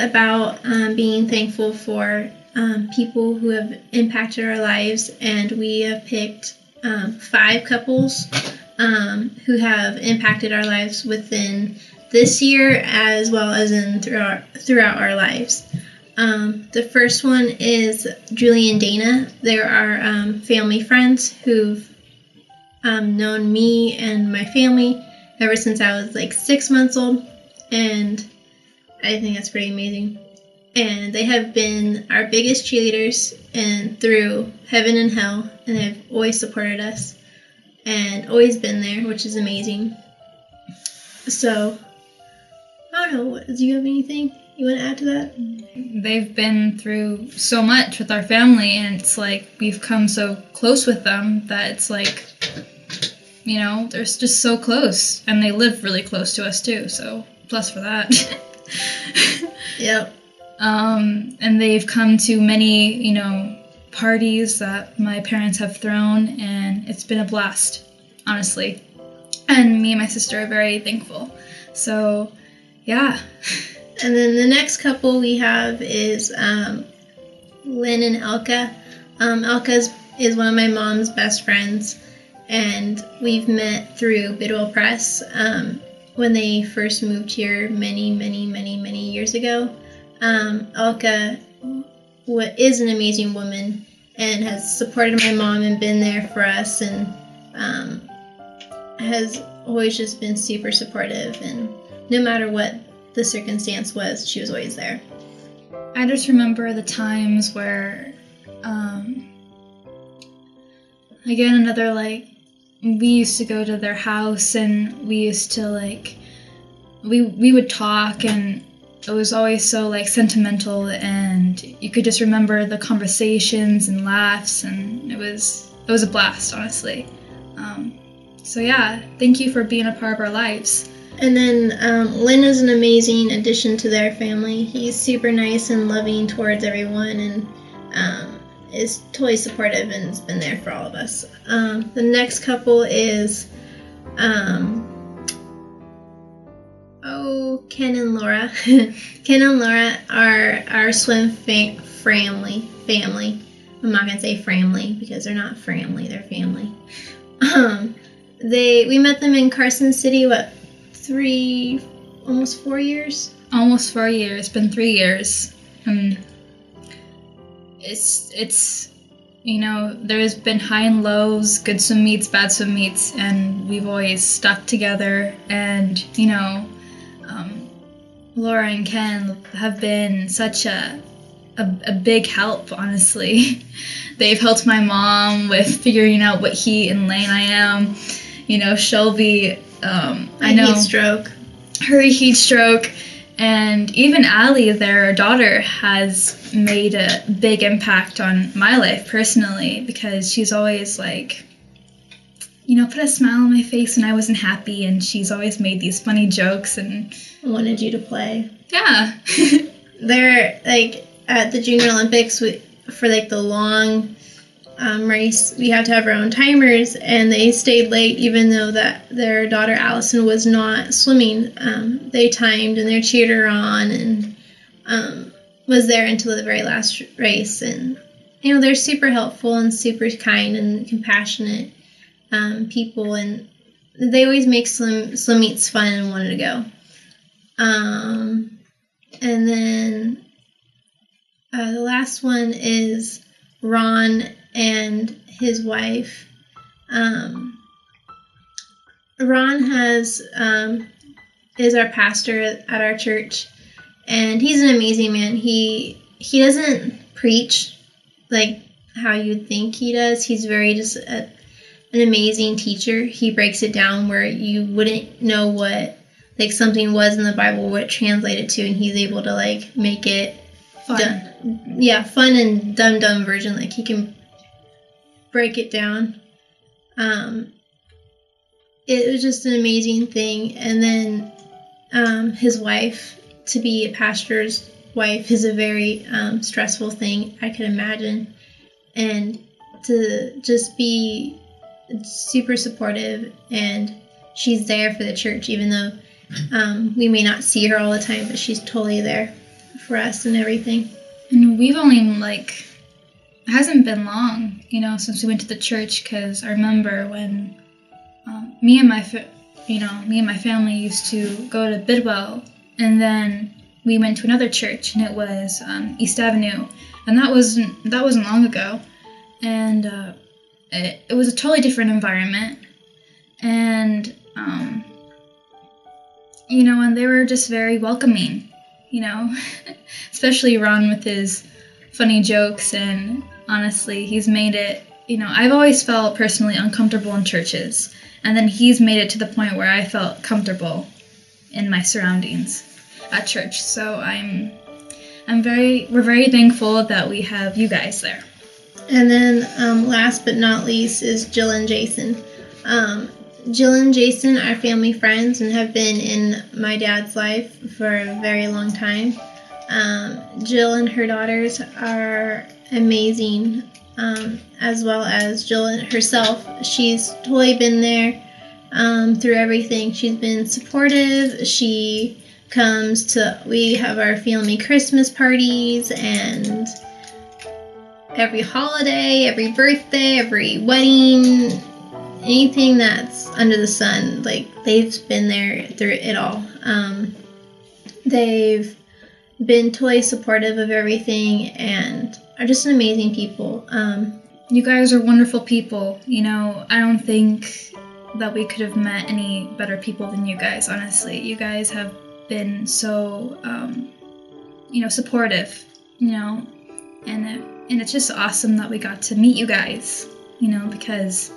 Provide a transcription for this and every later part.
about being thankful for people who have impacted our lives, and we have picked 5 couples who have impacted our lives within this year as well as throughout our lives. The first one is Julie and Dana. They're our family friends who've known me and my family ever since I was like 6 months old, and I think that's pretty amazing. And they have been our biggest cheerleaders and through heaven and hell, and they've always supported us and always been there, which is amazing. So, I don't know, do you have anything you want to add to that? They've been through so much with our family, and it's like we've come so close with them that it's like, you know, they're just so close, and they live really close to us too, so plus for that. Yep. And they've come to many, you know, parties that my parents have thrown, and it's been a blast, honestly. And me and my sister are very thankful. So, yeah. And then the next couple we have is Lynn and Elka. Elka is one of my mom's best friends, and we've met through Bidwell Press when they first moved here many years ago. Elka is an amazing woman and has supported my mom and been there for us, and has always just been super supportive, and no matter what the circumstance was, she was always there. I just remember the times where, again, another, like, we used to go to their house, and we used to, like, we would talk, and it was always so, like, sentimental, and you could just remember the conversations and laughs, and it was a blast, honestly. So yeah, thank you for being a part of our lives. And then Lynn is an amazing addition to their family. He's super nice and loving towards everyone, and is totally supportive and has been there for all of us. The next couple is Ken and Laura. Ken and Laura are our swim family. I'm not gonna say family because they're not family, they're family. We met them in Carson City, almost 4 years? Almost 4 years. It's been 3 years. It's you know, there's been high and lows, good swim meets, bad swim meets, and we've always stuck together. And, you know, Laura and Ken have been such a big help, honestly. They've helped my mom with figuring out what heat and lane I am. You know, Shelby, Heat stroke. Her heat stroke. And even Allie, their daughter, has made a big impact on my life personally, because she's always like, you know, put a smile on my face when I wasn't happy, and she's always made these funny jokes and wanted you to play. Yeah. They're like at the Junior Olympics for like the long race, we had to have our own timers, and they stayed late even though that their daughter Allison was not swimming. They timed, and they cheered her on, and was there until the very last race. And you know, they're super helpful and super kind and compassionate people, and they always make swim meets fun and wanted to go. And then the last one is Ron and his wife. Ron is our pastor at our church, and he's an amazing man. He doesn't preach like how you'd think he does. He's very just an amazing teacher. He breaks it down where you wouldn't know what like something was in the Bible, what it translated to, and he's able to like make it fun. Fun and dumb version. Like he can break it down. It was just an amazing thing. And then his wife, to be a pastor's wife, is a very stressful thing, I could imagine. And to just be super supportive, and she's there for the church, even though we may not see her all the time, but she's totally there. for us and everything. And we've only, like, it hasn't been long, you know, since we went to the church, because I remember when me and my family used to go to Bidwell, and then we went to another church, and it was East Avenue, and that wasn't long ago, and it was a totally different environment, and you know, and they were just very welcoming, you know, especially Ron with his funny jokes, and honestly, he's made it, you know, I've always felt personally uncomfortable in churches, and then he's made it to the point where I felt comfortable in my surroundings at church. So we're very thankful that we have you guys there. And then last but not least is Jill and Jason. Jill and Jason are family friends and have been in my dad's life for a very long time. Jill and her daughters are amazing, as well as Jill herself. She's totally been there through everything. She's been supportive. She we have our family Christmas parties, and every holiday, every birthday, every wedding, anything that's under the sun, like, they've been there through it all. They've been totally supportive of everything and are just an amazing people. You guys are wonderful people. You know, I don't think that we could have met any better people than you guys, honestly. You guys have been so, you know, supportive, you know, and it's just awesome that we got to meet you guys, you know, because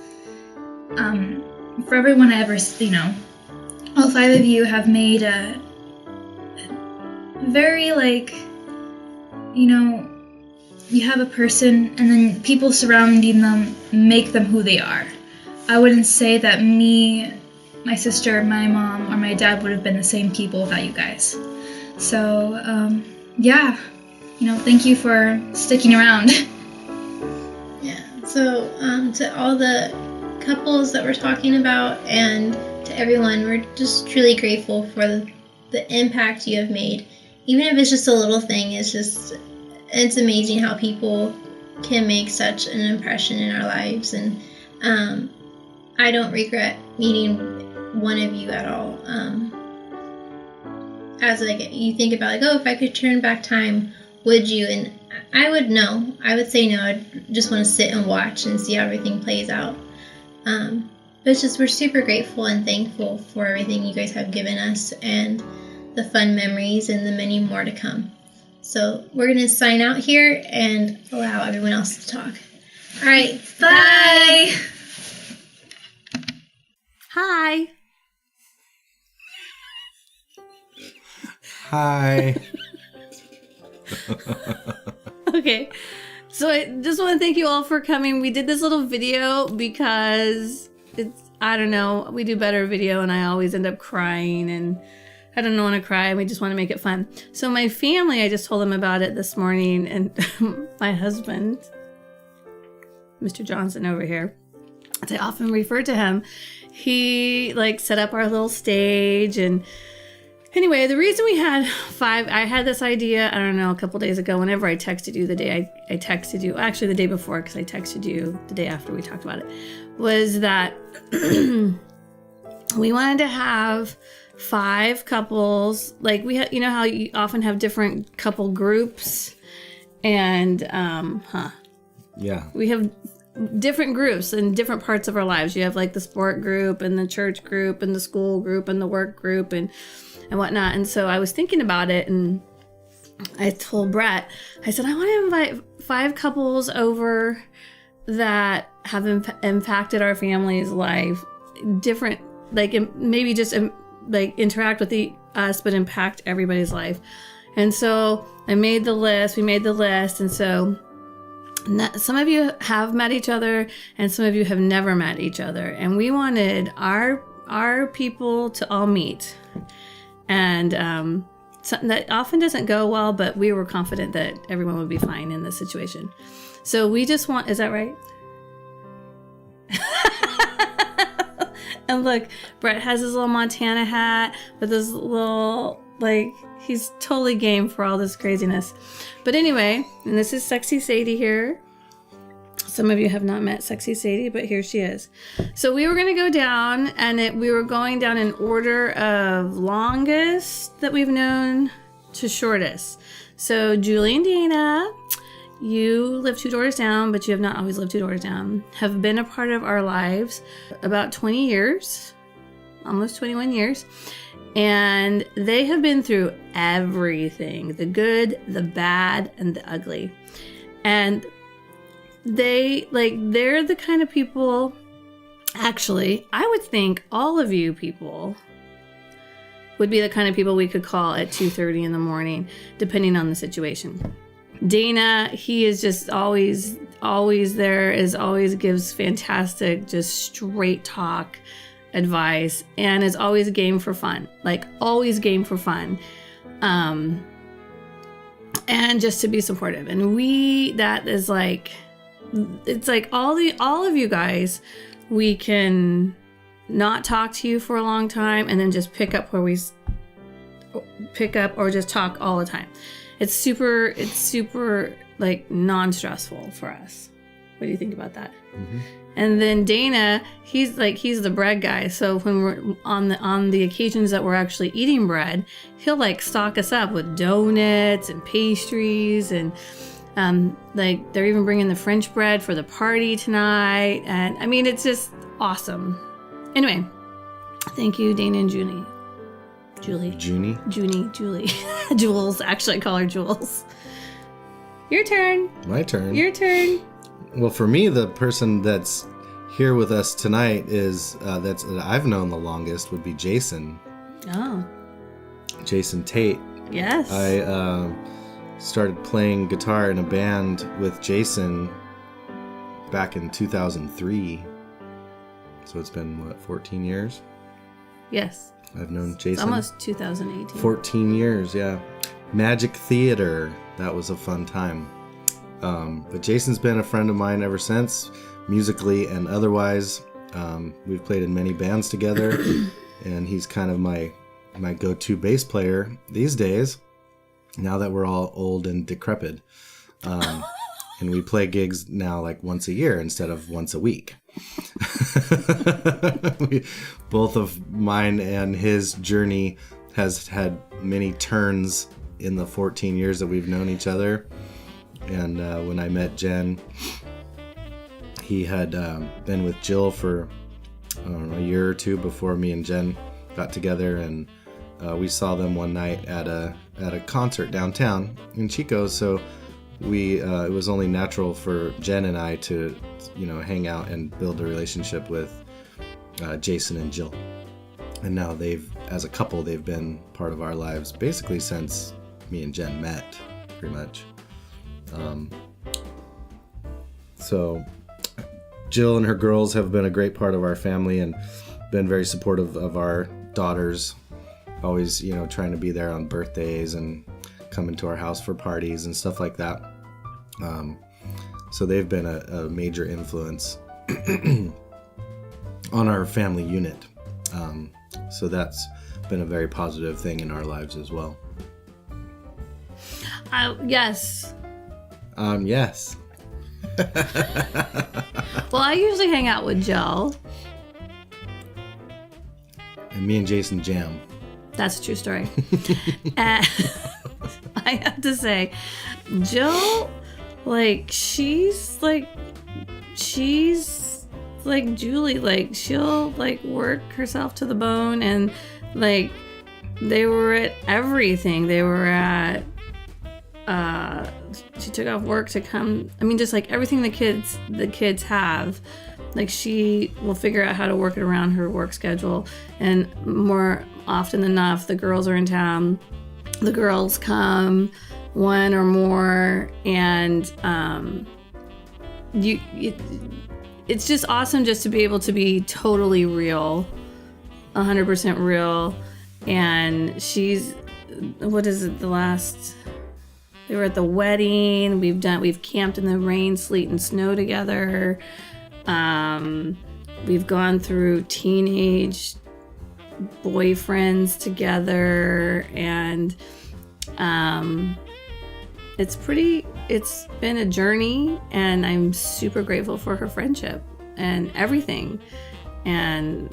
for everyone I ever, you know, all 5 of you have made a very, like, you know, you have a person and then people surrounding them make them who they are. I wouldn't say that me, my sister, my mom, or my dad would have been the same people without you guys. So, yeah, you know, thank you for sticking around. Yeah, so to all the couples that we're talking about and to everyone, we're just truly grateful for the impact you have made. Even if it's just a little thing, it's amazing how people can make such an impression in our lives. And I don't regret meeting one of you at all. As like you think about, like, oh, if I could turn back time, would you? And I would no. I would say no. I'd just want to sit and watch and see how everything plays out. But it's just, we're super grateful and thankful for everything you guys have given us and the fun memories and the many more to come. So we're going to sign out here and allow everyone else to talk. All right. Bye. Hi. Hi. Okay. So I just want to thank you all for coming. We did this little video because I don't know, we do better video and I always end up crying and I don't want to cry and we just want to make it fun. So my family, I just told them about it this morning, and my husband, Mr. Johnson over here, as I often refer to him, he like set up our little stage. And anyway, the reason we had 5, I had this idea, I don't know, a couple days ago, whenever I texted you the day I texted you, actually the day before, because I texted you the day after we talked about it, was that we wanted to have 5 couples, like we had, you know how you often have different couple groups, and Yeah. we have different groups in different parts of our lives. You have like the sport group and the church group and the school group and the work group and whatnot. And so I was thinking about it, and I told Brett, I said, I want to invite 5 couples over that have impacted our family's life, different, like maybe just like interact with us, but impact everybody's life. And so we made the list, and so some of you have met each other and some of you have never met each other, and we wanted our people to all meet. And something that often doesn't go well, but we were confident that everyone would be fine in this situation. So we just want, is that right? And look, Brett has his little Montana hat with his little Like, he's totally game for all this craziness. But anyway, and this is Sexy Sadie here. Some of you have not met Sexy Sadie, but here she is. So we were going to go down, and we were going down in order of longest that we've known to shortest. So Julie and Dana, you live 2 doors down, but you have not always lived 2 doors down, have been a part of our lives about 20 years, almost 21 years. And they have been through everything, the good, the bad, and the ugly. And they're the kind of people, actually, I would think all of you people would be the kind of people we could call at 2:30 in the morning, depending on the situation. Dana, he is just always there, always gives fantastic, just straight talk advice, and is always game for fun, and just to be supportive. And that is like, it's like all of you guys, we can not talk to you for a long time and then just pick up or just talk all the time. It's super like non-stressful for us. What do you think about that? Mm-hmm. And then Dana, he's the bread guy. So when we're on the occasions that we're actually eating bread, he'll like stock us up with donuts and pastries, and like they're even bringing the French bread for the party tonight. And I mean, it's just awesome. Anyway, thank you, Dana and Julie. Julie. Jules. Actually, I call her Jules. Your turn. My turn. Your turn. Well, for me, the person that's here with us tonight is that I've known the longest would be Jason. Oh. Jason Tate. Yes. I started playing guitar in a band with Jason back in 2003. So it's been, 14 years? Yes. I've known Jason. It's almost 2018. 14 years, yeah. Magic Theater. That was a fun time. But Jason's been a friend of mine ever since, musically and otherwise. We've played in many bands together, and he's kind of my go-to bass player these days, now that we're all old and decrepit. And we play gigs now like once a year instead of once a week. Both of mine and his journey has had many turns in the 14 years that we've known each other. And when I met Jen, he had been with Jill for a year or two before me and Jen got together, and we saw them one night at a concert downtown in Chico. So it was only natural for Jen and I to hang out and build a relationship with Jason and Jill. And now as a couple, they've been part of our lives basically since me and Jen met, pretty much. So Jill and her girls have been a great part of our family and been very supportive of our daughters, always, trying to be there on birthdays and coming to our house for parties and stuff like that. So they've been a major influence on our family unit. So that's been a very positive thing in our lives as well. Yes. Yes. Well, I usually hang out with Jill. And me and Jason jam. That's a true story. And I have to say, Jill, she's like Julie, she'll work herself to the bone, and they were at everything. They were at she took off work to come. I mean, just everything the kids have, she will figure out how to work it around her work schedule. And more often than not, if the girls are in town, the girls come, one or more, and it's just awesome just to be able to be totally real, 100% real. And she's, they were at the wedding. We've camped in the rain, sleet, and snow together. We've gone through teenage boyfriends together, and it's been a journey, and I'm super grateful for her friendship and everything. And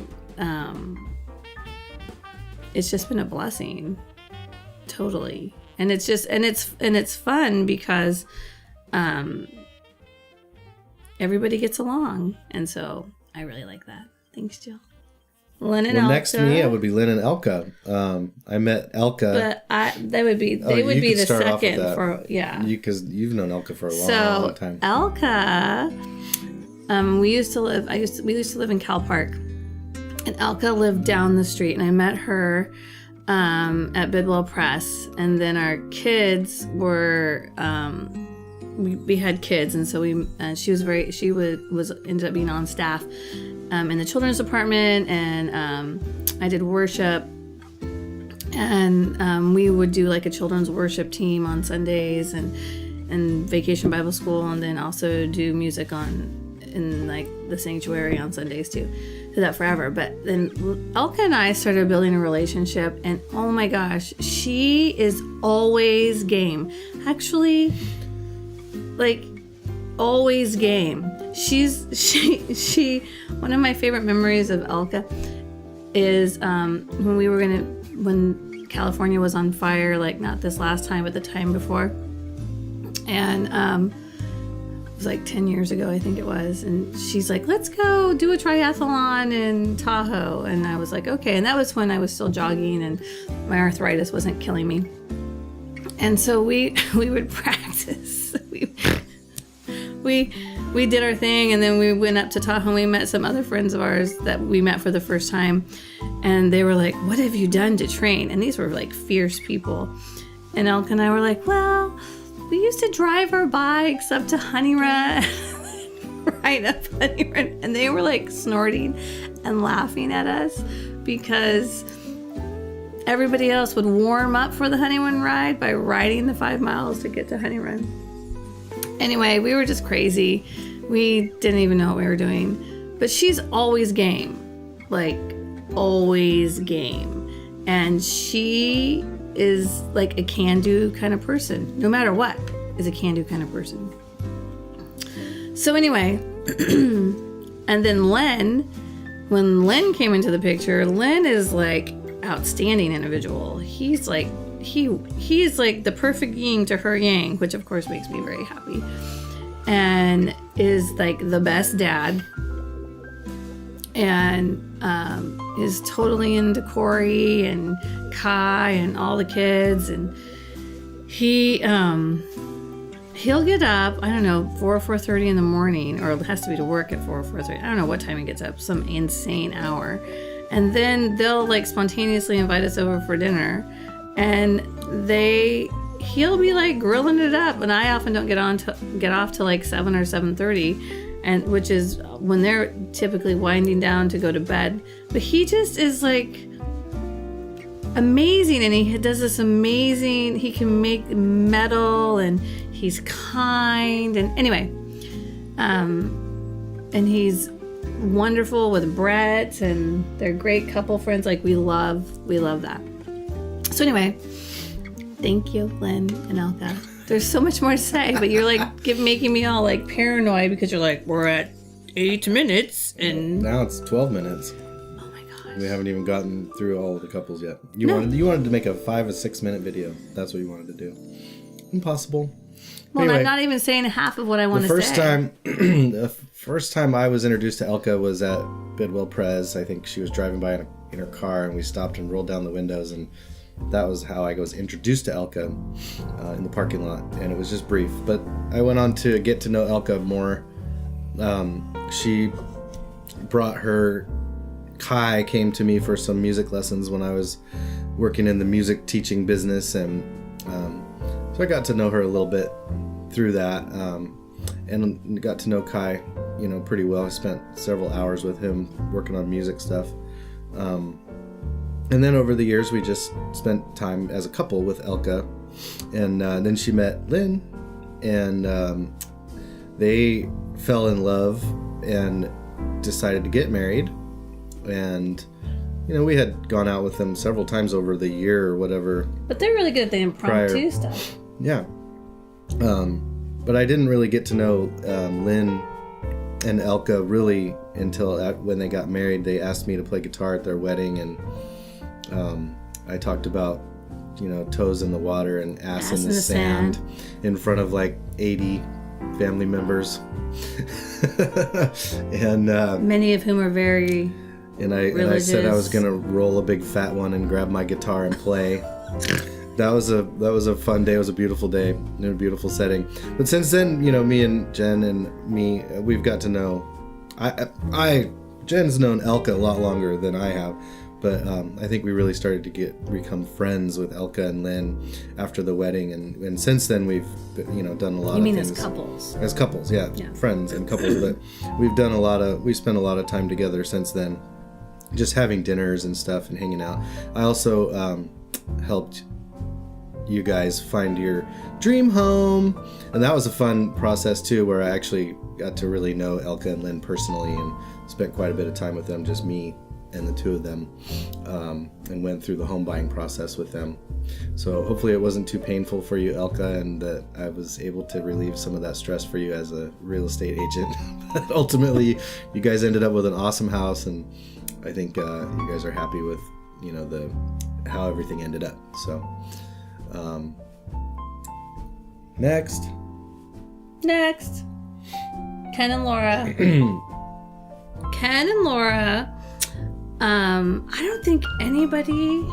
it's just been a blessing, totally. And it's fun because everybody gets along, and so I really like that. Thanks, Jill. Lynn and Elka. Next to me, it would be Lynn and Elka. I met Elka. But they would be the second for because you've known Elka for a long time. Elka, we used to live in Cal Park, and Elka lived down the street, and I met her at Bidwell Press, and then our kids were we had kids, and so she ended up being on staff in the children's department, and I did worship, and we would do like a children's worship team on Sundays, and Vacation Bible School, and then also do music in like the sanctuary on Sundays too. Did that forever. But then Elka and I started building a relationship, and oh my gosh, she is always game. Actually, like always game. She one of my favorite memories of Elka is when California was on fire, like not this last time but the time before, and it was like 10 years ago, I think it was, and she's like, let's go do a triathlon in Tahoe, and I was like, okay. And that was when I was still jogging and my arthritis wasn't killing me, and so we would practice. We did our thing, and then we went up to Tahoe, and we met some other friends of ours that we met for the first time, and they were like, what have you done to train? And these were like fierce people, and Elka and I were like, well, we used to drive our bikes up to Honey Run, right up Honey Run, and they were like snorting and laughing at us because everybody else would warm up for the Honey Run ride by riding the 5 miles to get to Honey Run. Anyway, we were just crazy. We didn't even know what we were doing. But she's always game. Like, always game. And she is like a can-do kind of person. No matter what, is a can-do kind of person. So anyway, and then when Len came into the picture, Len is like outstanding individual. He's like the perfect yin to her yang, which of course makes me very happy, and is like the best dad, and is totally into Corey and Kai and all the kids, and he'll get up, I don't know, 4 or 4:30 in the morning, or it has to be to work at 4 or 4:30. I don't know what time he gets up, some insane hour, and then they'll like spontaneously invite us over for dinner. And he'll be like grilling it up, and I often don't get off till like 7 or 7:30, and which is when they're typically winding down to go to bed. But he just is like amazing, and he does this amazing. He can make metal, and he's kind, and anyway, and he's wonderful with Brett, and they're great couple friends. Like we love that. So anyway, thank you, Lynn and Elka. There's so much more to say, but you're like making me all like paranoid because you're like, we're at 8 minutes and now it's 12 minutes. Oh my gosh. We haven't even gotten through all of the couples yet. You wanted to make a 5 or 6 minute video. That's what you wanted to do. Impossible. Well, anyway, I'm not even saying half of what I want to say. The first time I was introduced to Elka was at Bidwell Prez. I think she was driving by in her car, and we stopped and rolled down the windows, and that was how I was introduced to Elka in the parking lot, and it was just brief. But I went on to get to know Elka more. She brought her Kai came to me for some music lessons when I was working in the music teaching business, and so I got to know her a little bit through that, and got to know Kai, pretty well. I spent several hours with him working on music stuff. And then over the years, we just spent time as a couple with Elka. And then she met Lynn, and they fell in love and decided to get married. And we had gone out with them several times over the year or whatever. But they're really good at the impromptu Prior. stuff. Yeah. But I didn't really get to know Lynn and Elka really until when they got married. They asked me to play guitar at their wedding, and I talked about, toes in the water and ass in the sand in front of like 80 family members. And many of whom are very and I said I was gonna roll a big fat one and grab my guitar and play. That was a fun day. It was a beautiful day in a beautiful setting. But since then, me and Jen and me, we've got to know. Jen's known Elka a lot longer than I have, but I think we really started to become friends with Elka and Lynn after the wedding, and since then we've done a lot. You of mean things. as couples? As couples, yeah, friends and couples. But we spent a lot of time together since then, just having dinners and stuff and hanging out. I also helped you guys find your dream home, and that was a fun process too, where I actually got to really know Elka and Lynn personally and spent quite a bit of time with them, just me and the two of them, and went through the home buying process with them. So hopefully it wasn't too painful for you, Elka, and that I was able to relieve some of that stress for you as a real estate agent. But ultimately you guys ended up with an awesome house, and I think you guys are happy with how everything ended up. So next, Ken and Laura. Ken and Laura. I don't think anybody.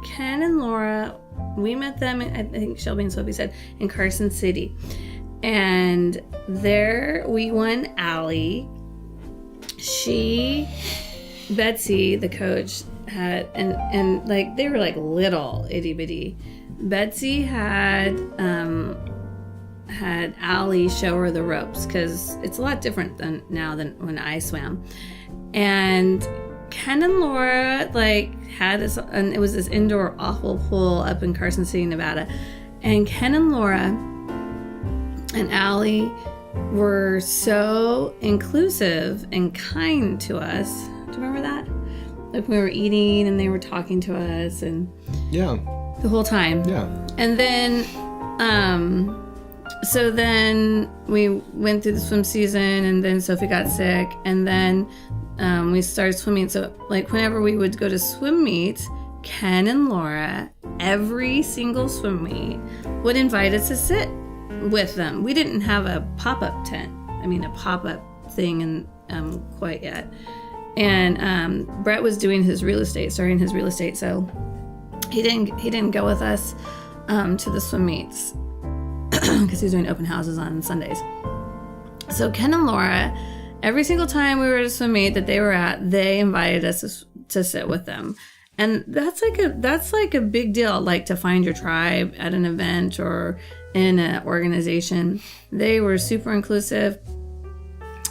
Ken and Laura. We met them. I think Shelby and Sophie said in Carson City, and there we won Allie. Betsy, the coach, had and like they were like little itty bitty. Betsy had Allie show her the ropes, because it's a lot different than when I swam. And Ken and Laura had this, and it was this indoor awful pool up in Carson City, Nevada. And Ken and Laura and Allie were so inclusive and kind to us. Do you remember that? Like we were eating and they were talking to us, and the whole time. Yeah. And then so then we went through the swim season, and then Sophie got sick, and then we started swimming. So like whenever we would go to swim meets, Ken and Laura, every single swim meet, would invite us to sit with them. We didn't have a pop-up tent. A pop-up thing quite yet. And Brett was starting his real estate, so he didn't go with us to the swim meets because he was doing open houses on Sundays. So Ken and Laura, every single time we were at a swim meet that they were at, they invited us to sit with them. And that's like a big deal, like to find your tribe at an event or in an organization. They were super inclusive.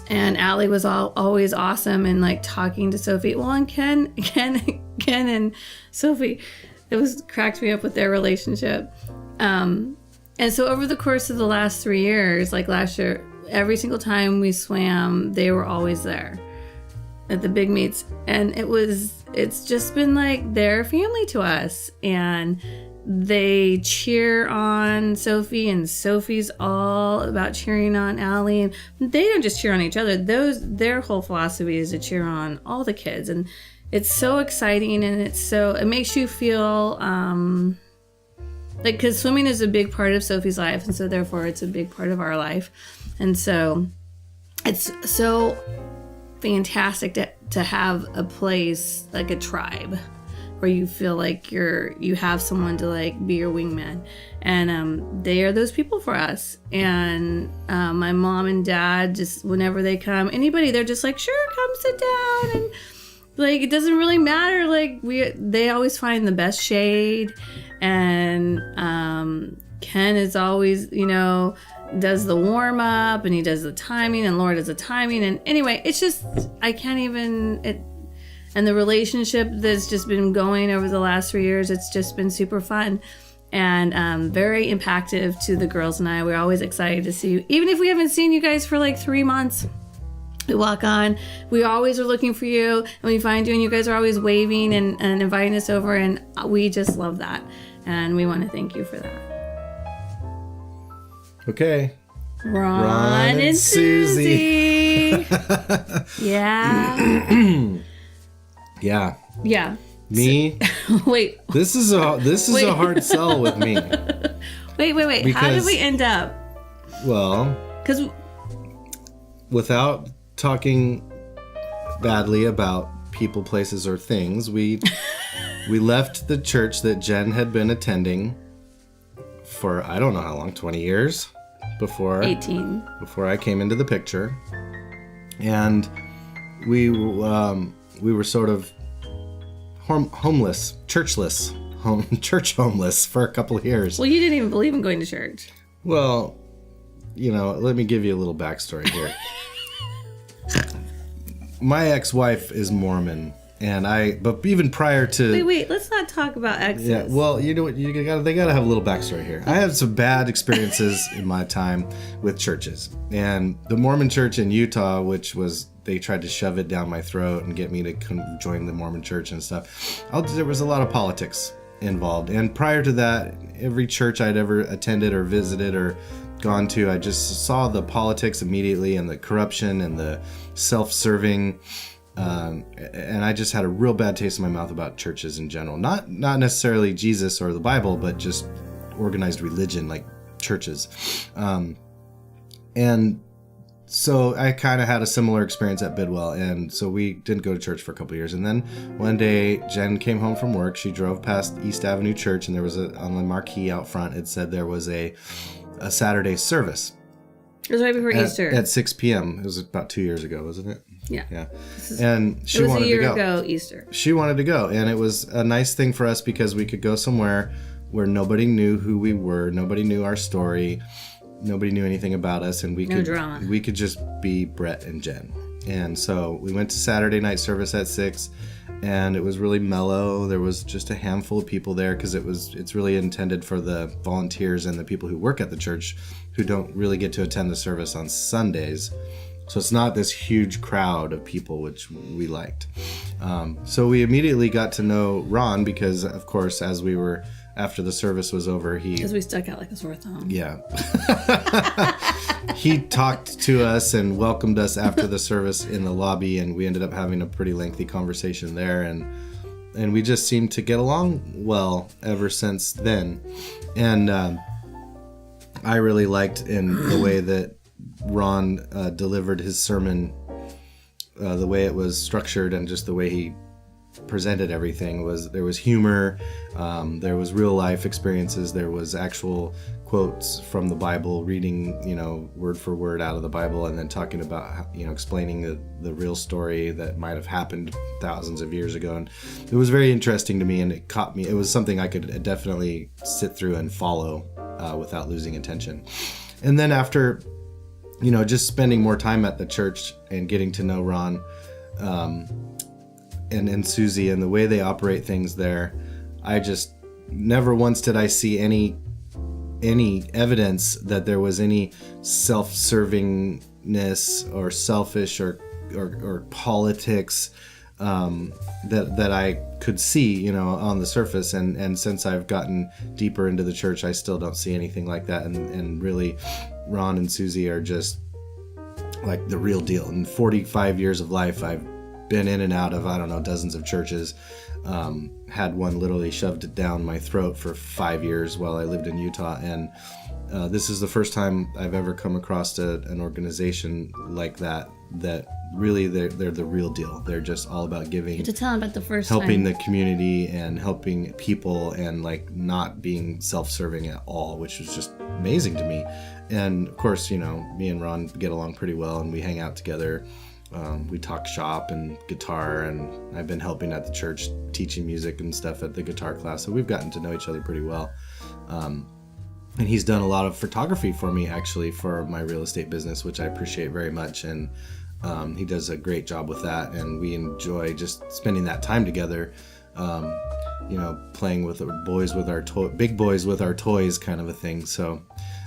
And Allie was always awesome and like talking to Sophie. Well, and Ken and Sophie, cracked me up with their relationship. And so over the course of the last 3 years, like last year, every single time we swam, they were always there at the big meets. And it's just been like their family to us. And they cheer on Sophie, and Sophie's all about cheering on Allie. And they don't just cheer on each other. Their whole philosophy is to cheer on all the kids. And it's so exciting, and it makes you feel because swimming is a big part of Sophie's life, and so therefore it's a big part of our life. And so it's so fantastic to have a place like a tribe where you feel like you have someone to like be your wingman, and they are those people for us. And my mom and dad, just whenever they come, anybody, they're just like, sure, come sit down, and like it doesn't really matter. Like they always find the best shade, and Ken is always does the warm up, and he does the timing, and Laura does the timing, and anyway, it's just I can't even. And the relationship that's just been going over the last 3 years, it's just been super fun and very impactful to the girls and I. We're always excited to see you. Even if we haven't seen you guys for like 3 months, We walk on. We always are looking for you, and we find you, and you guys are always waving and inviting us over, and we just love that. And we want to thank you for that. Okay. Ron and Susie. Yeah. Yeah. Yeah. Me. Wait. This is a hard sell with me. Wait. How did we end up? Well, Because without talking badly about people, places, or things, we left the church that Jen had been attending for I don't know how long, 20 years before 18. Before I came into the picture, and we were sort of homeless, church homeless for a couple of years. Well, you didn't even believe in going to church. Well, let me give you a little backstory here. My ex-wife is Mormon, but even prior to... Wait, let's not talk about exes. Yeah, well, you know what, they gotta have a little backstory here. I had some bad experiences in my time with churches. And the Mormon church in Utah, they tried to shove it down my throat and get me to join the Mormon church and stuff. There was a lot of politics involved. And prior to that, every church I'd ever attended or visited or gone to, I just saw the politics immediately and the corruption and the self-serving, and I just had a real bad taste in my mouth about churches in general. Not necessarily Jesus or the Bible, but just organized religion like churches. And so I kind of had a similar experience at Bidwell, and so we didn't go to church for a couple of years. And then one day, Jen came home from work. She drove past East Avenue Church, and there was on the marquee out front, it said there was a Saturday service. It was right before Easter. At 6 p.m. It was about 2 years ago, wasn't it? Yeah. And she wanted to go. It was a year ago, Easter. She wanted to go, and it was a nice thing for us because we could go somewhere where nobody knew who we were, nobody knew our story, nobody knew anything about us, and we could just be Brett and Jen. And so we went to Saturday night service at 6, and it was really mellow. There was just a handful of people there because it's really intended for the volunteers and the people who work at the church who don't really get to attend the service on Sundays. So it's not this huge crowd of people, which we liked. So we immediately got to know Ron because, of course, after the service was over, because we stuck out like a sore thumb. Yeah. He talked to us and welcomed us after the service in the lobby, and we ended up having a pretty lengthy conversation there, and we just seemed to get along well ever since then. And I really liked in the way that Ron delivered his sermon, the way it was structured and just the way he presented everything. There was humor, there was real life experiences, there was actual quotes from the Bible, reading word for word out of the Bible, and then talking about explaining the real story that might have happened thousands of years ago. And it was very interesting to me, and it caught me. It was something I could definitely sit through and follow without losing attention. And then after just spending more time at the church and getting to know Ron and Susie and the way they operate things there, I just never once did I see any evidence that there was any self-servingness or selfish or politics that I could see, on the surface. And since I've gotten deeper into the church, I still don't see anything like that. And really, Ron and Susie are just like the real deal. In 45 years of life, I've been in and out of, dozens of churches. Had one literally shoved it down my throat for 5 years while I lived in Utah. And this is the first time I've ever come across an organization like that really they're the real deal. They're just all about giving. To tell them about the first helping time. The community and helping people and like not being self-serving at all, which was just amazing to me. And of course, me and Ron get along pretty well, and we hang out together. We talk shop and guitar, and I've been helping at the church teaching music and stuff at the guitar class, so we've gotten to know each other pretty well. And he's done a lot of photography for me, actually, for my real estate business, which I appreciate very much. And he does a great job with that, and we enjoy just spending that time together, playing with the boys with our big boys with our toys kind of a thing. So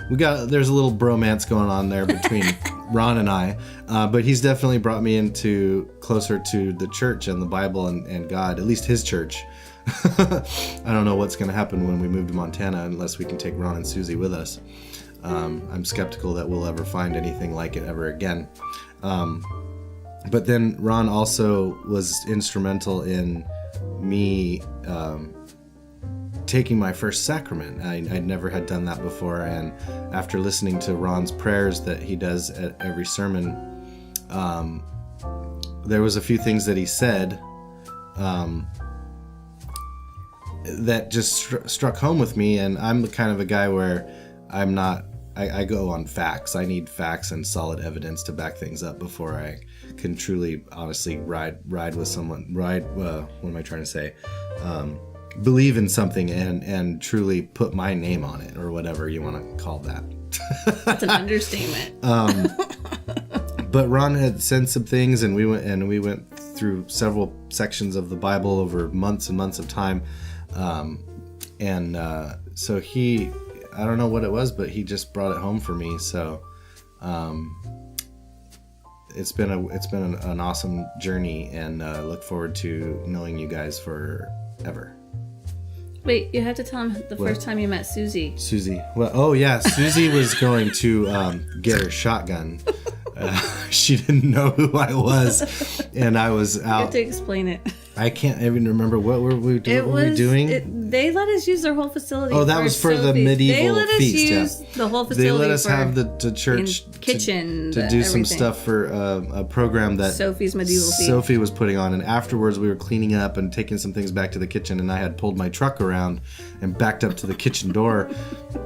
there's a little bromance going on there between Ron and I, but he's definitely brought me into closer to the church and the Bible and God, at least his church. I don't know what's going to happen when we move to Montana unless we can take Ron and Susie with us. I'm skeptical that we'll ever find anything like it ever again. But then Ron also was instrumental in me taking my first sacrament. I'd never had done that before, and after listening to Ron's prayers that he does at every sermon, there was a few things that he said that just struck home with me. And I'm the kind of a guy where I go on facts. I need facts and solid evidence to back things up before I can truly, honestly, ride with someone. What am I trying to say? Believe in something and truly put my name on it, or whatever you want to call that. That's an understatement. But Ron had said some things, and we went through several sections of the Bible over months and months of time. So he, I don't know what it was, but he just brought it home for me. So it's been an awesome journey, and look forward to knowing you guys forever. Wait, you have to tell him the first time you met Susie. Susie. Well, oh yeah, Susie was going to get her shotgun. She didn't know who I was, and I was out. You have to explain it. I can't even remember what were we doing. They let us use their whole facility. Oh, that was for the medieval feast. They let us use the whole facility. They let us have the church kitchen to do some stuff for a program that Sophie's medieval feast. Sophie was putting on, and afterwards we were cleaning up and taking some things back to the kitchen, and I had pulled my truck around and backed up to the kitchen door,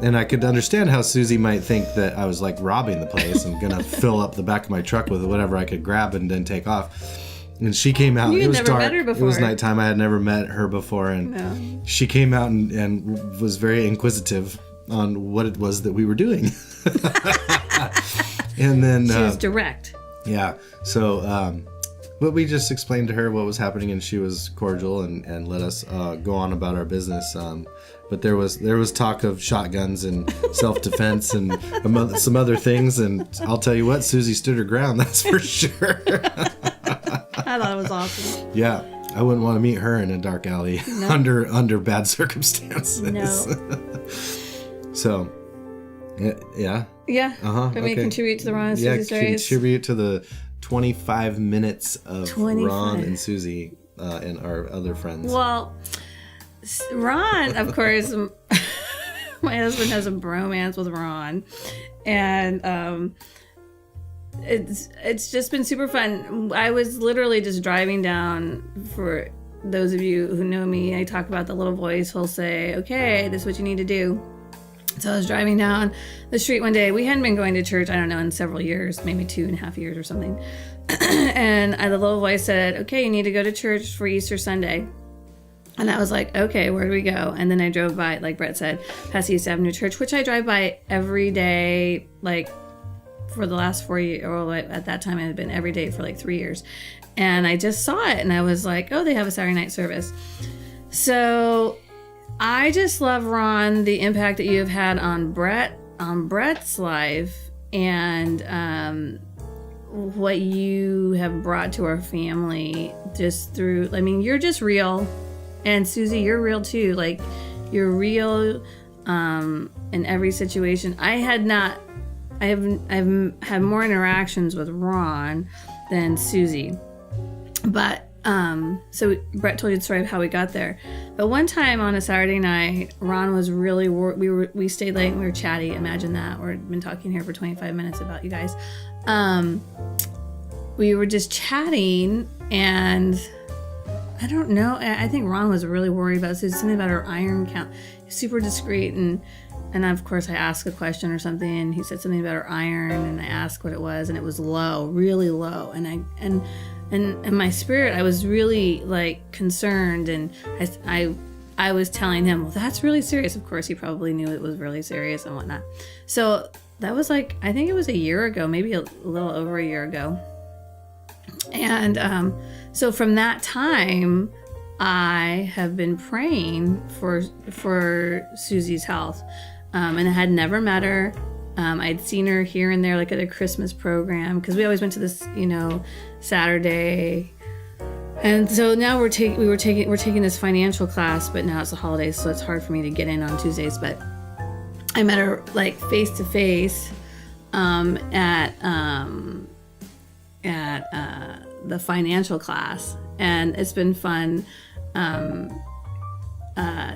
and I could understand how Susie might think that I was like robbing the place and gonna fill up the back of my truck with whatever I could grab and then take off. And she came out. It was dark. It was nighttime. I had never met her before, and she came out and was very inquisitive on what it was that we were doing. And then she was direct. Yeah. So, but we just explained to her what was happening, and she was cordial and let us go on about our business. But there was talk of shotguns and self-defense and some other things, and I'll tell you what, Susie stood her ground. That's for sure. I thought it was awesome. Yeah, I wouldn't want to meet her in a dark alley under bad circumstances. No. So, yeah. Yeah. Can we contribute to the Ron and Susie stories? Contribute to the 25 minutes of Ron and Susie and our other friends. Well, Ron, of course, my husband has a bromance with Ron, and it's just been super fun. I was literally just driving down. For those of you who know me, I talk about the little voice who'll say, okay, this is what you need to do. So I was driving down the street one day. We hadn't been going to church, I don't know, in several years, maybe 2.5 years or something. And the little voice said, okay, you need to go to church for Easter Sunday. And I was like, okay, where do we go? And then I drove by, like Brett said, past East Avenue Church, which I drive by every day, like for the last 4 years, or at that time it had been every day for like 3 years. And I just saw it, and I was like, oh, they have a Saturday night service. So I just love, Ron, the impact that you have had on Brett's life, and what you have brought to our family just through, I mean, you're just real. And Susie, you're real too. Like, you're real in every situation. I've had more interactions with Ron than Susie. But so Brett told you the story of how we got there. But one time on a Saturday night, Ron was really we stayed late and we were chatty. Imagine that. We've been talking here for 25 minutes about you guys. We were just chatting, and I don't know. I think Ron was really worried about something about her iron count. He's super discreet, and of course I asked a question or something, and he said something about her iron, and I asked what it was, and it was low, really low. And in my spirit, I was really like concerned, and I was telling him, well, that's really serious. Of course, he probably knew it was really serious and whatnot. So that was like, I think it was a year ago, maybe a little over a year ago. And so from that time, I have been praying for Susie's health, and I had never met her. I'd seen her here and there, like at a Christmas program, because we always went to this, Saturday. And so now we're taking this financial class, but now it's the holidays, so it's hard for me to get in on Tuesdays. But I met her like face to face at the financial class, and it's been fun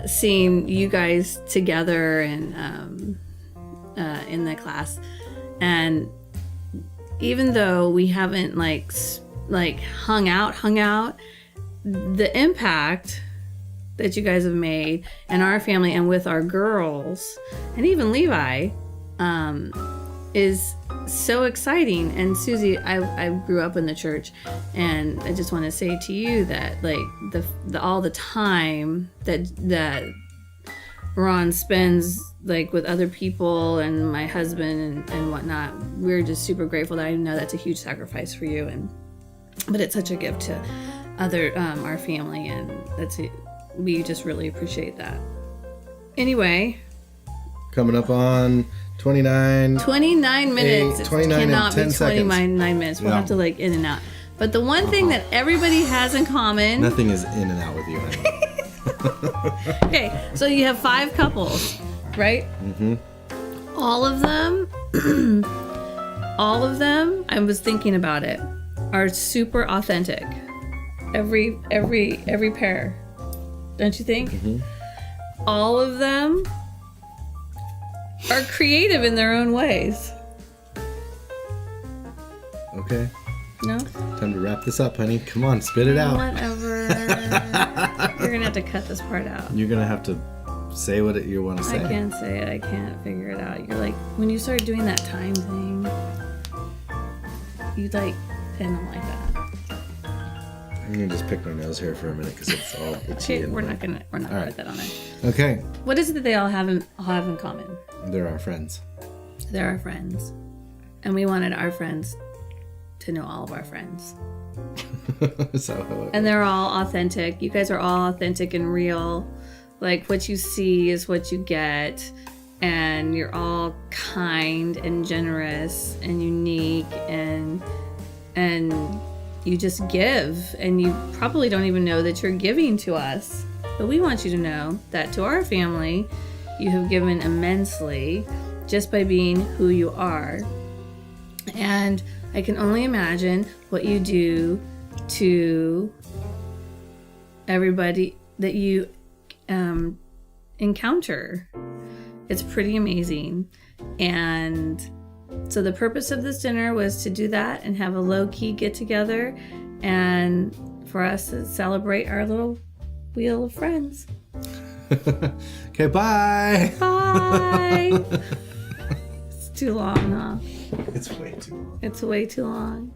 seeing you guys together and in the class. And even though we haven't like hung out, the impact that you guys have made in our family and with our girls and even Levi is so exciting. And Susie, I grew up in the church, and I just want to say to you that like all the time that Ron spends like with other people and my husband and whatnot, we're just super grateful. That I know that's a huge sacrifice for you, but it's such a gift to other our family, and we just really appreciate that. Anyway, coming up on 29 minutes. It 29 cannot and 10 be 29 seconds. minutes. We'll have to like in and out. But the one thing that everybody has in common. Nothing is in and out with you, honey. Okay, so you have 5 couples, right? Mm-hmm. All of them, I was thinking about it, are super authentic. Every pair. Don't you think? Mm-hmm. All of them are creative in their own ways. Okay. No? Time to wrap this up, honey. Come on, spit it out. Whatever. You're gonna have to cut this part out. You're gonna have to say what you want to say. I can't say it. I can't figure it out. You're like, when you started doing that time thing, you like, and I'm like that. I'm gonna just pick my nose hair for a minute because it's all itchy. Okay, we're not gonna put that on there. Okay. What is it that they all have in common? They're our friends. They're our friends, and we wanted our friends to know all of our friends. And they're all authentic. You guys are all authentic and real. Like, what you see is what you get, and you're all kind and generous and unique, and you just give, and you probably don't even know that you're giving to us. But we want you to know that to our family, you have given immensely just by being who you are. And I can only imagine what you do to everybody that you encounter. It's pretty amazing. And so the purpose of this dinner was to do that and have a low-key get-together, and for us to celebrate our little wheel of friends. Okay, bye. Bye. It's too long, huh? It's way too long. It's way too long.